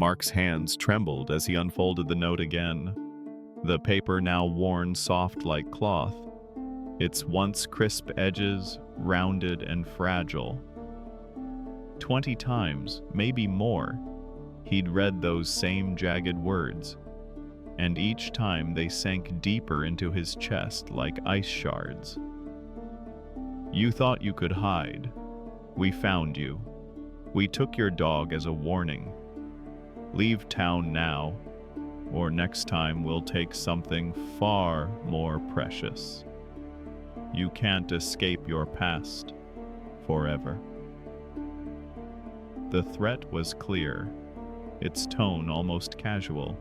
Mark's hands trembled as he unfolded the note again, the paper now worn soft like cloth, its once crisp edges rounded and fragile. 20 times, maybe more, he'd read those same jagged words, and each time they sank deeper into his chest like ice shards. You thought you could hide. We found you. We took your dog as a warning. Leave town now, or next time we'll take something far more precious. You can't escape your past forever. The threat was clear, its tone almost casual,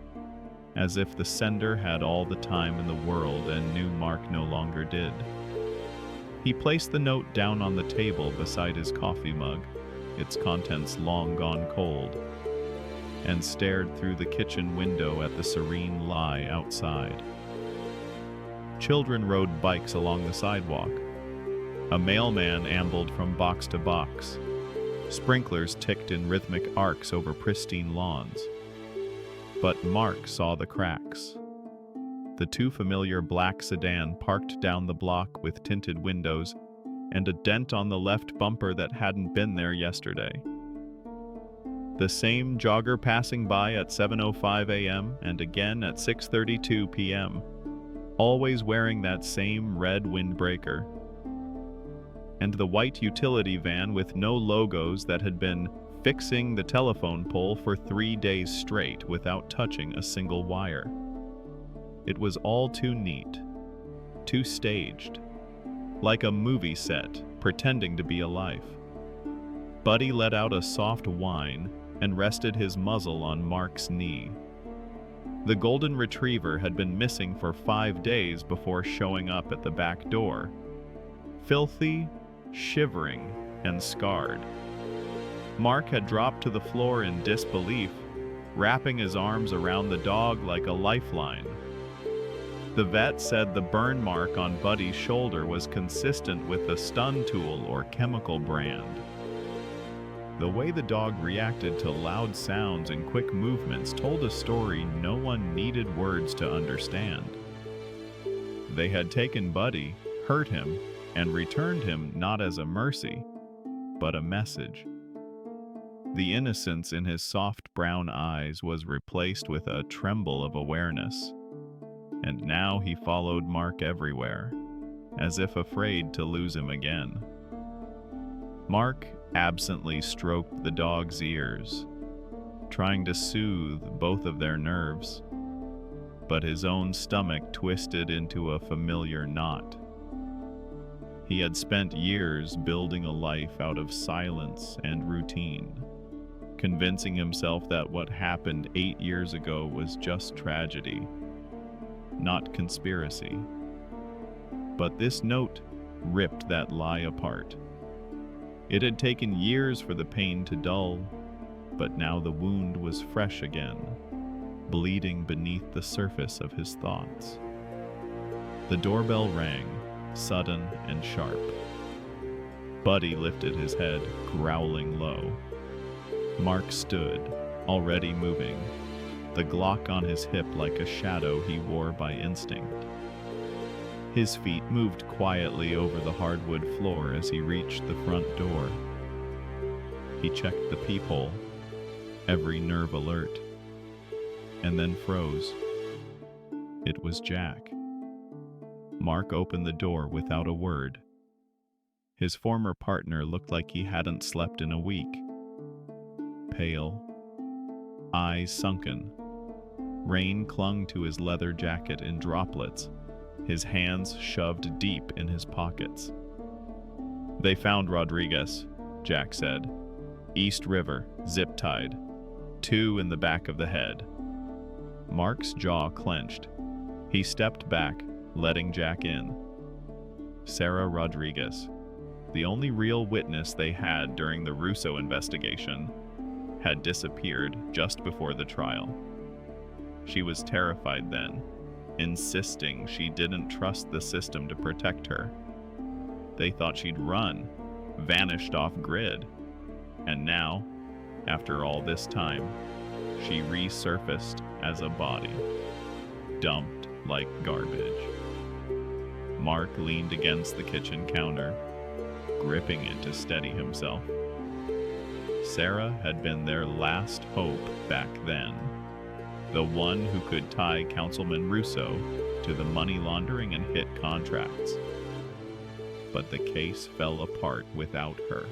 as if the sender had all the time in the world and knew Mark no longer did. He placed the note down on the table beside his coffee mug, its contents long gone cold, and stared through the kitchen window at the serene lie outside. Children rode bikes along the sidewalk. A mailman ambled from box to box. Sprinklers ticked in rhythmic arcs over pristine lawns. But Mark saw the cracks. The too familiar black sedan parked down the block with tinted windows and a dent on the left bumper that hadn't been there yesterday. The same jogger passing by at 7:05 a.m. and again at 6:32 p.m., always wearing that same red windbreaker. And the white utility van with no logos that had been fixing the telephone pole for 3 days straight without touching a single wire. It was all too neat, too staged, like a movie set pretending to be alive. Buddy let out a soft whine and rested his muzzle on Mark's knee. The golden retriever had been missing for 5 days before showing up at the back door, filthy, shivering, and scarred. Mark had dropped to the floor in disbelief, wrapping his arms around the dog like a lifeline. The vet said the burn mark on Buddy's shoulder was consistent with the stun tool or chemical brand. The way the dog reacted to loud sounds and quick movements told a story no one needed words to understand. They had taken Buddy, hurt him, and returned him not as a mercy, but a message. The innocence in his soft brown eyes was replaced with a tremble of awareness, and now he followed Mark everywhere, as if afraid to lose him again. Mark absently stroked the dog's ears, trying to soothe both of their nerves, but his own stomach twisted into a familiar knot. He had spent years building a life out of silence and routine, convincing himself that what happened 8 years ago was just tragedy, not conspiracy. But this note ripped that lie apart. It had taken years for the pain to dull, but now the wound was fresh again, bleeding beneath the surface of his thoughts. The doorbell rang, sudden and sharp. Buddy lifted his head, growling low. Mark stood, already moving, the Glock on his hip like a shadow he wore by instinct. His feet moved quietly over the hardwood floor as he reached the front door. He checked the peephole, every nerve alert, and then froze. It was Jack. Mark opened the door without a word. His former partner looked like he hadn't slept in a week. Pale, eyes sunken, rain clung to his leather jacket in droplets, his hands shoved deep in his pockets. "They found Rodriguez," Jack said. "East River, zip-tied. 2 in the back of the head." Mark's jaw clenched. He stepped back, letting Jack in. Sarah Rodriguez, the only real witness they had during the Russo investigation, had disappeared just before the trial. She was terrified then, insisting she didn't trust the system to protect her. They thought she'd run, vanished off grid. And now, after all this time, she resurfaced as a body, dumped like garbage. Mark leaned against the kitchen counter, gripping it to steady himself. Sarah had been their last hope back then, the one who could tie Councilman Russo to the money laundering and hit contracts. But the case fell apart without her.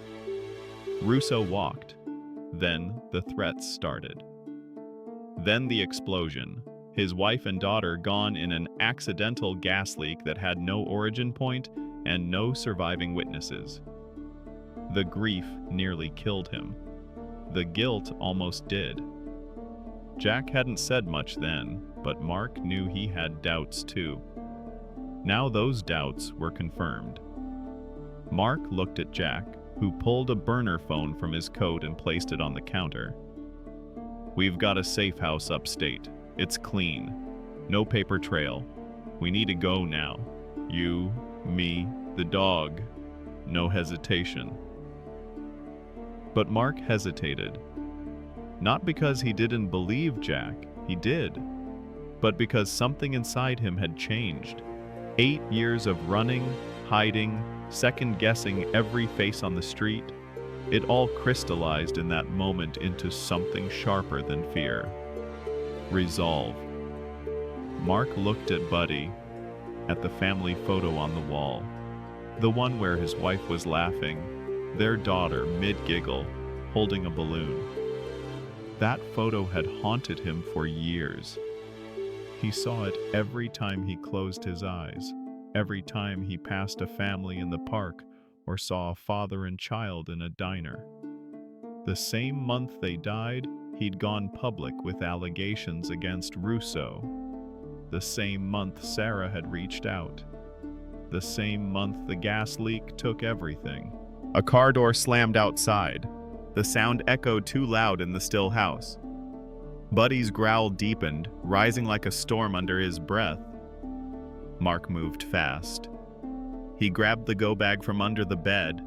Russo walked. Then the threats started. Then the explosion. His wife and daughter gone in an accidental gas leak that had no origin point and no surviving witnesses. The grief nearly killed him. The guilt almost did. Jack hadn't said much then, but Mark knew he had doubts too. Now those doubts were confirmed. Mark looked at Jack, who pulled a burner phone from his coat and placed it on the counter. "We've got a safe house upstate. It's clean. No paper trail. We need to go now. You, me, the dog. No hesitation." But Mark hesitated. Not because he didn't believe Jack, he did, but because something inside him had changed. 8 years of running, hiding, second-guessing every face on the street, it all crystallized in that moment into something sharper than fear. Resolve. Mark looked at Buddy, at the family photo on the wall, the one where his wife was laughing, their daughter mid-giggle, holding a balloon. That photo had haunted him for years. He saw it every time he closed his eyes, every time he passed a family in the park or saw a father and child in a diner. The same month they died, he'd gone public with allegations against Russo. The same month Sarah had reached out. The same month the gas leak took everything. A car door slammed outside. The sound echoed too loud in the still house. Buddy's growl deepened, rising like a storm under his breath. Mark moved fast. He grabbed the go-bag from under the bed,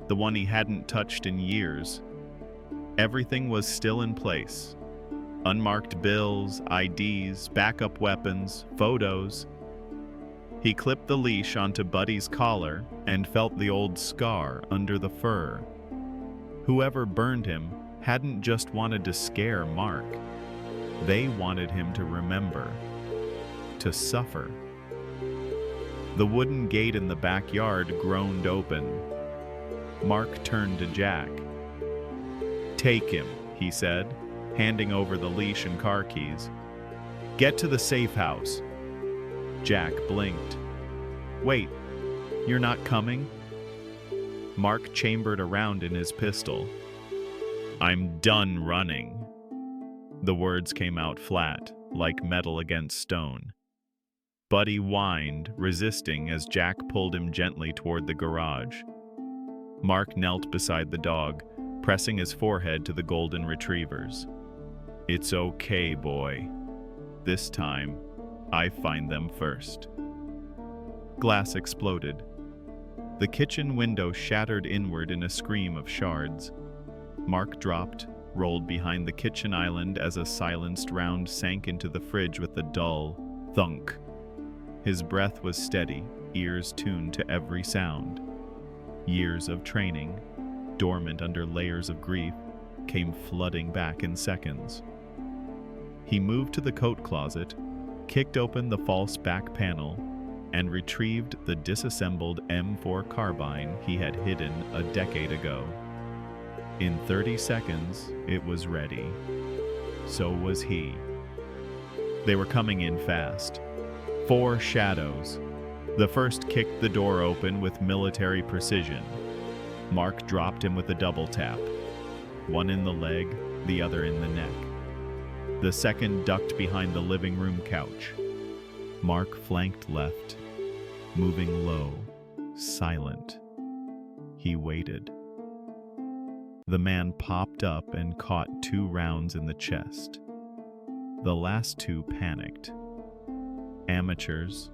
the one he hadn't touched in years. Everything was still in place. Unmarked bills, IDs, backup weapons, photos. He clipped the leash onto Buddy's collar and felt the old scar under the fur. Whoever burned him hadn't just wanted to scare Mark. They wanted him to remember, to suffer. The wooden gate in the backyard groaned open. Mark turned to Jack. "Take him," he said, handing over the leash and car keys. "Get to the safe house." Jack blinked. "Wait, you're not coming?" Mark chambered around in his pistol. "I'm done running." The words came out flat, like metal against stone. Buddy whined, resisting as Jack pulled him gently toward the garage. Mark knelt beside the dog, pressing his forehead to the golden retrievers. "It's okay, boy. This time, I find them first." Glass exploded. The kitchen window shattered inward in a scream of shards. Mark dropped, rolled behind the kitchen island as a silenced round sank into the fridge with a dull thunk. His breath was steady, ears tuned to every sound. Years of training, dormant under layers of grief, came flooding back in seconds. He moved to the coat closet, kicked open the false back panel, and retrieved the disassembled M4 carbine he had hidden a decade ago. In 30 seconds, it was ready. So was he. They were coming in fast. 4 shadows. The first kicked the door open with military precision. Mark dropped him with a double tap. One in the leg, the other in the neck. The second ducked behind the living room couch. Mark flanked left, moving low, silent. He waited. The man popped up and caught 2 rounds in the chest. The last 2 panicked. Amateurs,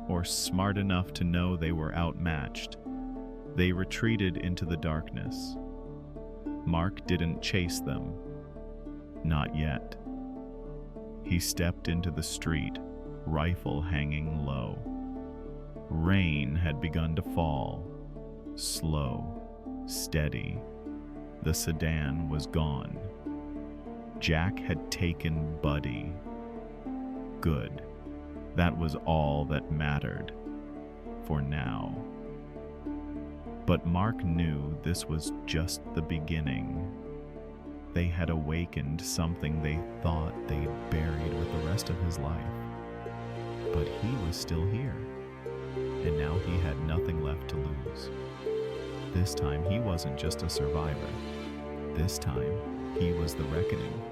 or smart enough to know they were outmatched, they retreated into the darkness. Mark didn't chase them. Not yet. He stepped into the street, rifle hanging low. Rain had begun to fall, slow, steady. The sedan was gone. Jack had taken Buddy. Good. That was all that mattered. For now. But Mark knew this was just the beginning. They had awakened something they thought they'd buried with the rest of his life. But he was still here, and now he had nothing left to lose. This time he wasn't just a survivor. This time he was the reckoning.